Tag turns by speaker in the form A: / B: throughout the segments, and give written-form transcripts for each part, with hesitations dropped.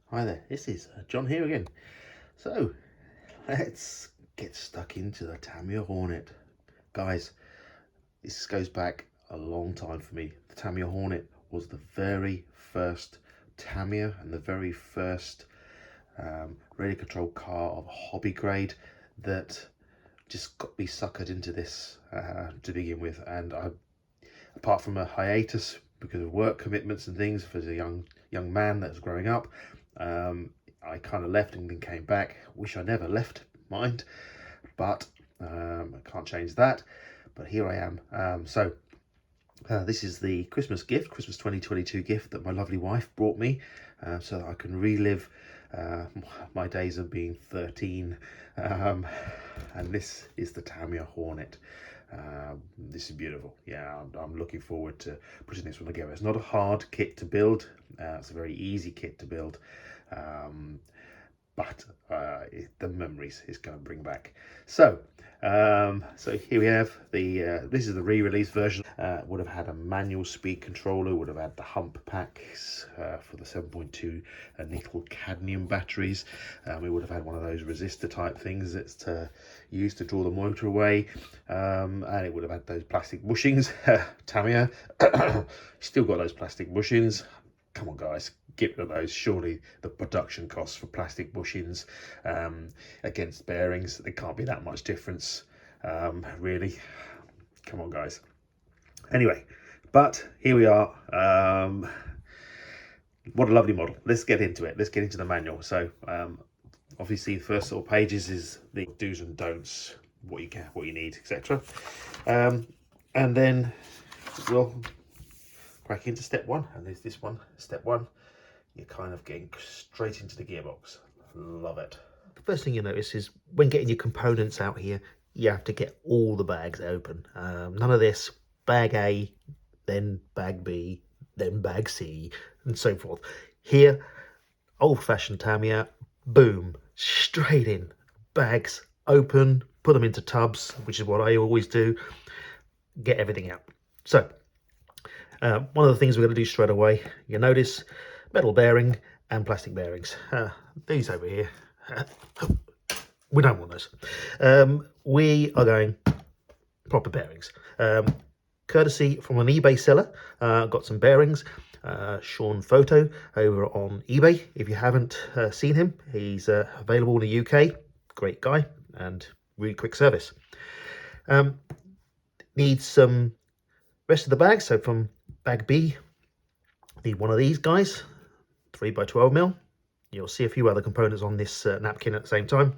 A: Hi there, this is John here again. So let's get stuck into the Tamiya Hornet. Guys, this goes back a long time for me. The Tamiya Hornet was the very first Tamiya and the very first radio control car of hobby grade that just got me suckered into this to begin with. And apart from a hiatus because of work commitments and things for the young man that was growing up, I kind of left and then came back. Wish I never left, mind, but I can't change that. But here I am. This is the Christmas 2022 gift that my lovely wife brought me, so that I can relive my days of being 13. And this is the Tamiya Hornet. This is beautiful. Yeah, I'm looking forward to putting this one together. It's not a hard kit to build. It's a very easy kit to build. But the memories it's going to bring back. So here we have the this is the re-release version. Would have had a manual speed controller, would have had the hump packs for the 7.2 nickel cadmium batteries. We would have had one of those resistor type things that's used to draw the motor away, and it would have had those plastic bushings. Tamiya still got those plastic bushings. Come on guys, get rid of those. Surely the production costs for plastic bushings against bearings, there can't be that much difference, really. Come on guys. Anyway, but here we are. What a lovely model. Let's get into it. Let's get into the manual. So obviously the first sort of pages is the do's and don'ts, what you can, what you need, etc. And then we'll crack into step one, and there's this one. Step one, you're kind of getting straight into the gearbox. Love it. The first thing you notice is when getting your components out here, you have to get all the bags open. None of this bag A, then bag B, then bag C, and so forth. Here, old-fashioned Tamiya, boom, straight in. Bags open, put them into tubs, which is what I always do. Get everything out. So one of the things we're going to do straight away, you notice metal bearing and plastic bearings. These over here, we don't want those. We are going proper bearings. Courtesy from an eBay seller, got some bearings. Sean Photo over on eBay. If you haven't seen him, he's available in the UK. Great guy and really quick service. Needs some rest of the bag. So from bag B, need one of these guys, 3x12mm. You'll see a few other components on this napkin at the same time.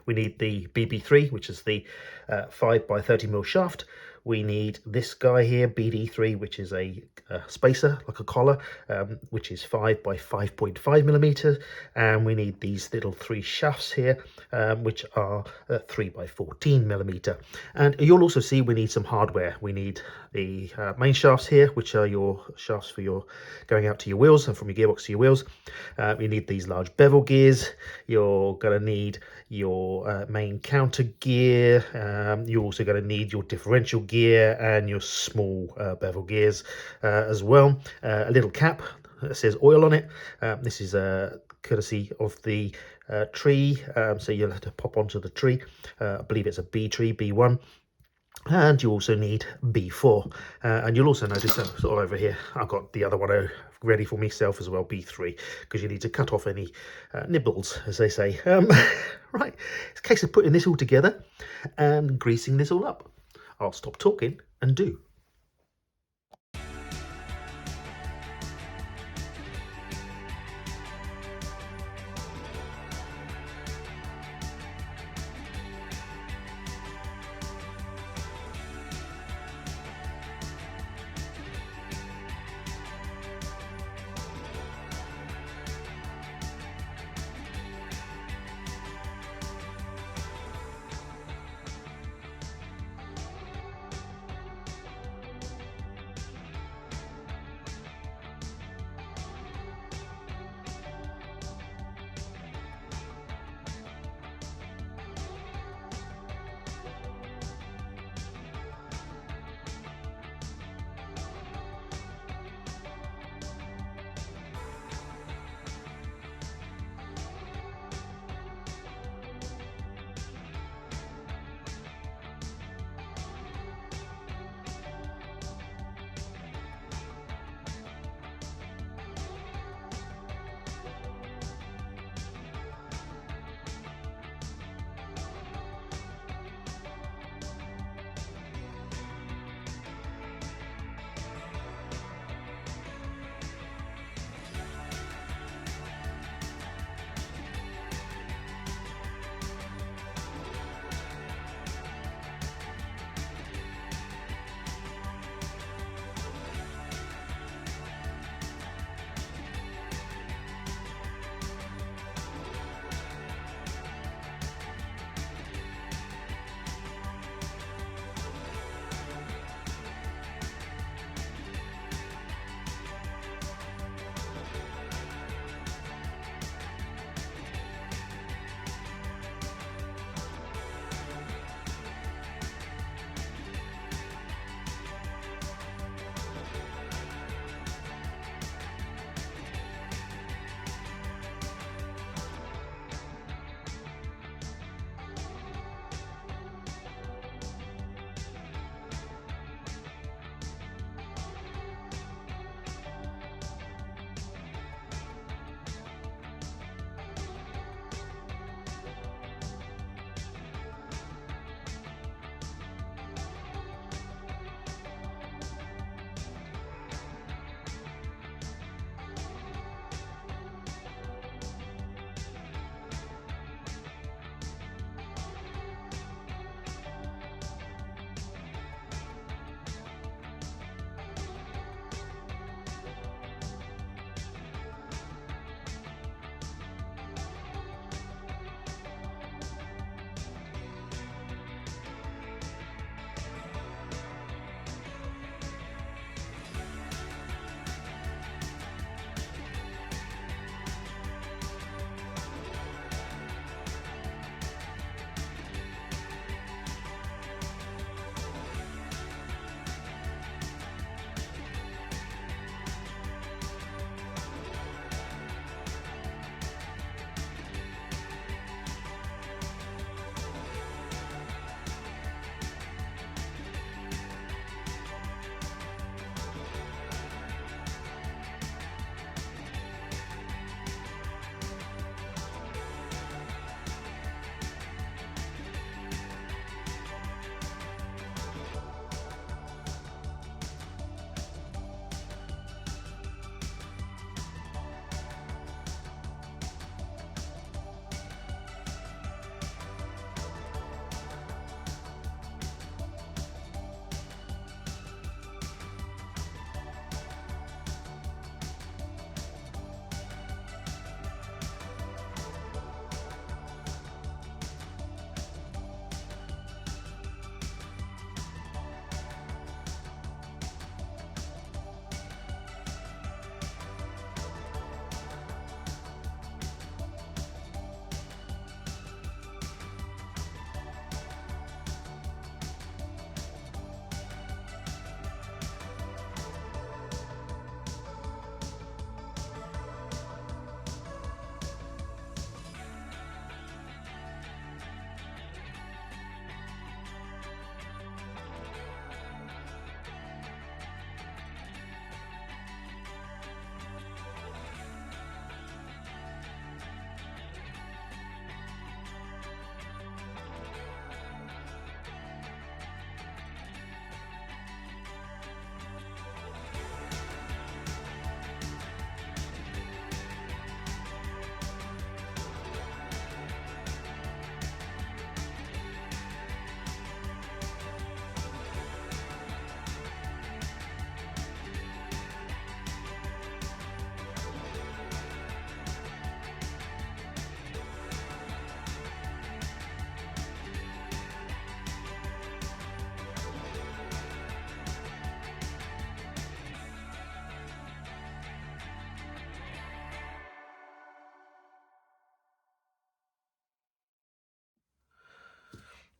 A: We need the BB3, which is the 5x30mm shaft. We need this guy here, BD3, which is a spacer, like a collar, which is 5x5.5mm. And we need these little three shafts here, which are 3x14mm. And you'll also see we need some hardware. We need the main shafts here, which are your shafts for your going out to your wheels and from your gearbox to your wheels. You need these large bevel gears. You're going to need your main counter gear. You're also going to need your differential gear and your small bevel gears as well. A little cap that says oil on it. This is courtesy of the tree, so you'll have to pop onto the tree. I believe it's a B tree, B1. And you also need B4, and you'll also notice sort of over here I've got the other one ready for myself as well, B3, because you need to cut off any nibbles, as they say. Right, it's a case of putting this all together and greasing this all up. I'll stop talking and do.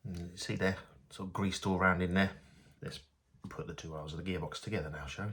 A: You see there, sort of greased all around in there. Let's put the two halves of the gearbox together now, shall we?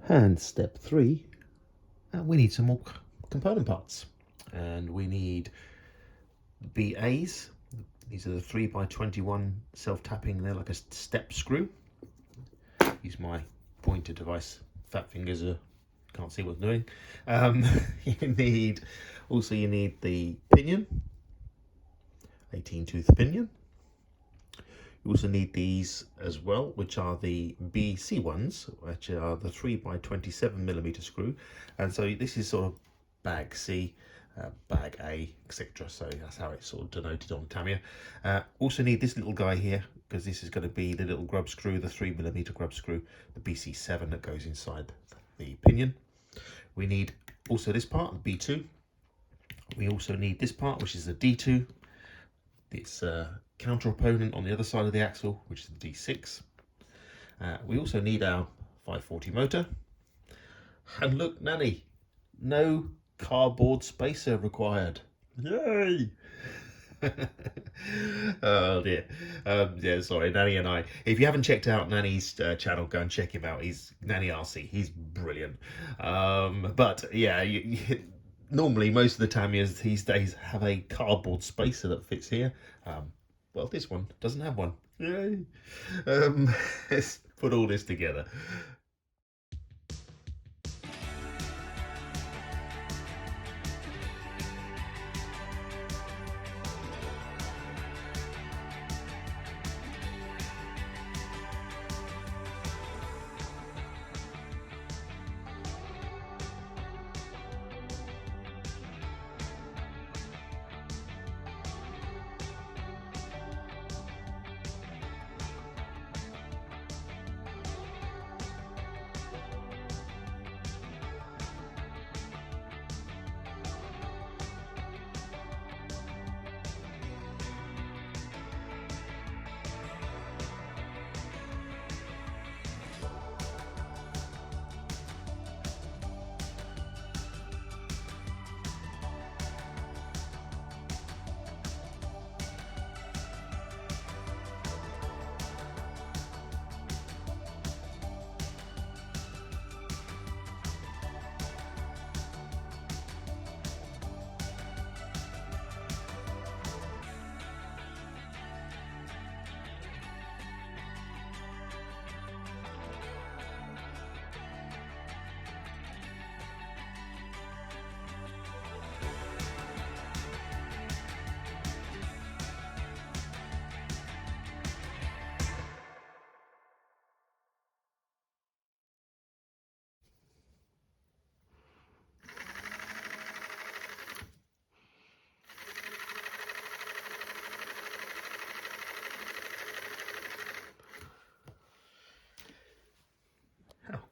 A: And step 3, we need some more component parts. And we need BAs. These are the 3x21 self-tapping. They're like a step screw. Use my pointer device. Fat fingers can't see what's doing. You need the pinion, 18 tooth pinion. You also need these as well, which are the BC ones, which are the 3x27mm screw. And so this is sort of bag C, bag A, etc. So that's how it's sort of denoted on Tamiya. Also need this little guy here, because this is going to be the little grub screw, the 3mm grub screw, the BC7 that goes inside the pinion. We need also this part, the B2. We also need this part, which is the D2. It's counter opponent on the other side of the axle, which is the D6. We also need our 540 motor. And look, Nanny, no cardboard spacer required. Yay! Oh dear. Yeah, sorry, Nanny and I. If you haven't checked out Nanny's channel, go and check him out. He's Nanny RC. He's brilliant. But yeah, normally most of the Tamiyas these days have a cardboard spacer that fits here. Well, this one doesn't have one. Yay! Let's put all this together.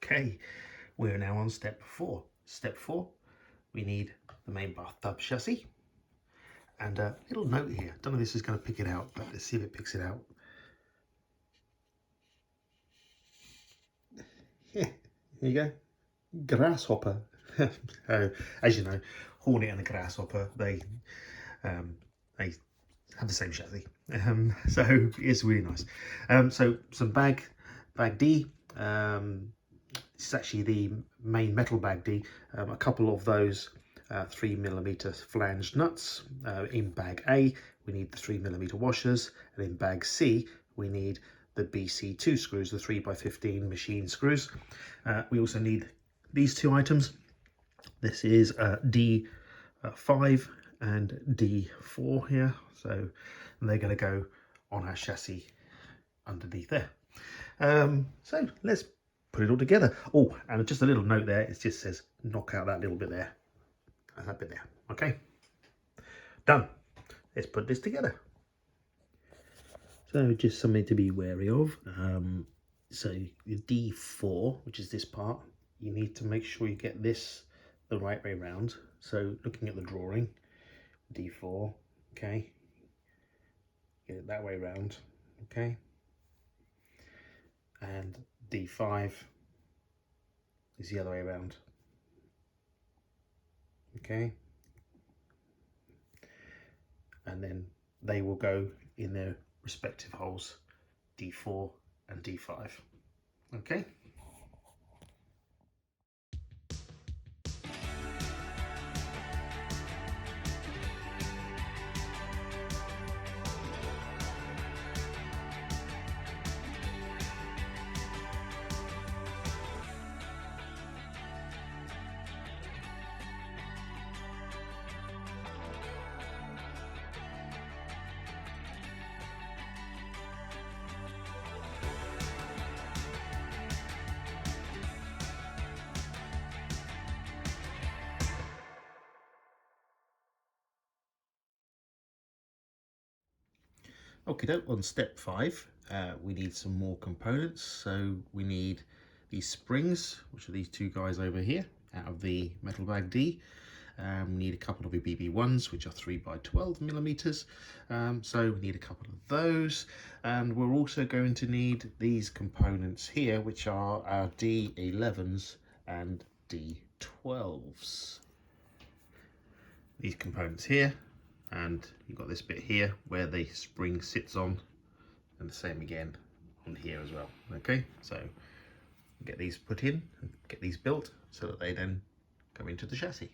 A: Okay, we're now on step 4. Step 4, we need the main bathtub chassis. And a little note here. Don't know if this is going to pick it out, but let's see if it picks it out. Yeah, there you go. Grasshopper. As you know, Hornet and the Grasshopper, they have the same chassis. So it's really nice. So some bag Bag D, this is actually the main metal bag D. A couple of those 3mm flanged nuts. In bag A we need the 3mm washers, and in bag C we need the BC2 screws, the 3x15 machine screws. We also need these two items. This is D5 and D4 here, so they're going to go on our chassis underneath there. So let's put it all together. Oh, and just a little note there, it just says knock out that little bit there and that bit there. Okay, done. Let's put this together. So just something to be wary of. So the D4, which is this part, you need to make sure you get this the right way round. So looking at the drawing, D4, okay, get it that way round, okay, and D5 is the other way around, okay, and then they will go in their respective holes, D4 and D5, okay. Okay, on step 5, we need some more components. So we need these springs, which are these two guys over here, out of the metal bag D. We need a couple of BB1s, which are 3x12mm. So we need a couple of those. And we're also going to need these components here, which are our D11s and D12s. These components here. And you've got this bit here where the spring sits on, and the same again on here as well. Okay, so get these put in and get these built so that they then go into the chassis.